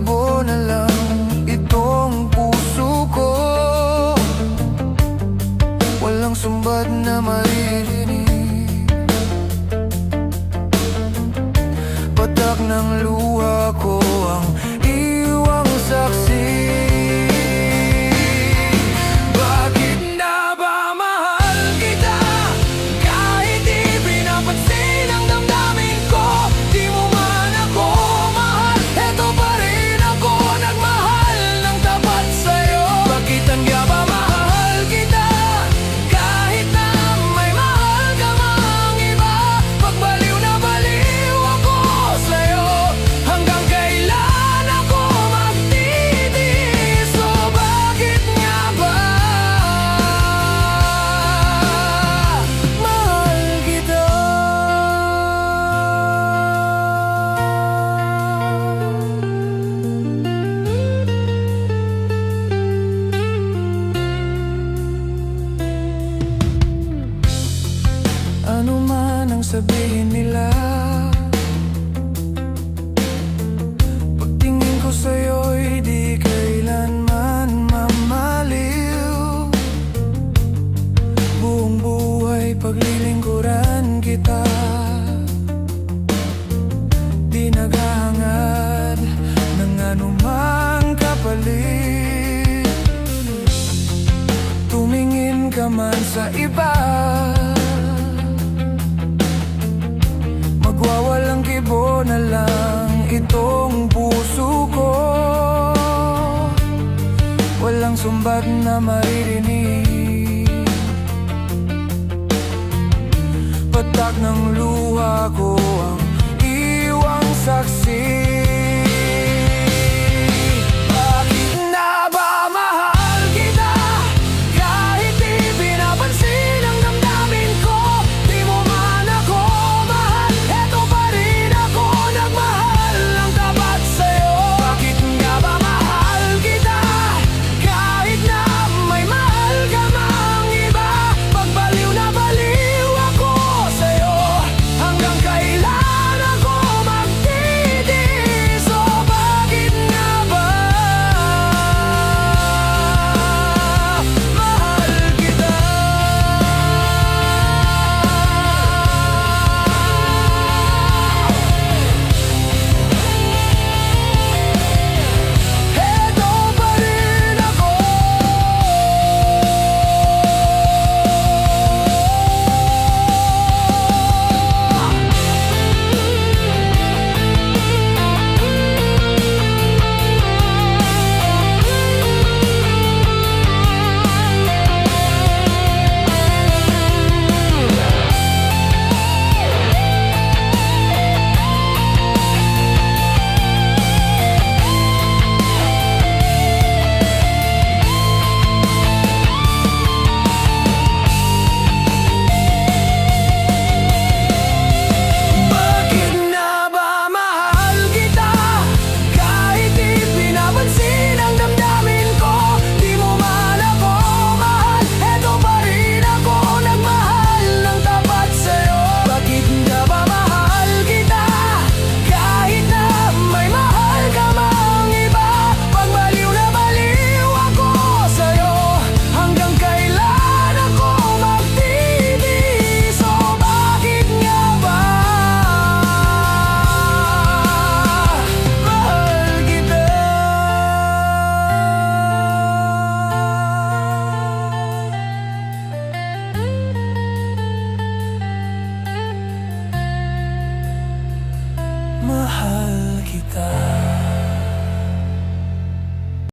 kibo na lang itong puso ko. Walang sumbat na maririnig, patak ng luha ko ang iwang saksi. Ano man ang sabihin nila, pagtingin ko sa'yo'y di kailanman mamaliw. Buong buhay paglilingkuran kita, di naghahangad ng anumang kapalit. Tumingin ka man sa iba, magwawalang kibo na lang itong puso ko. Walang sumbat na maririnig, patak ng luha ko ang iwang saksi. Mahal kita.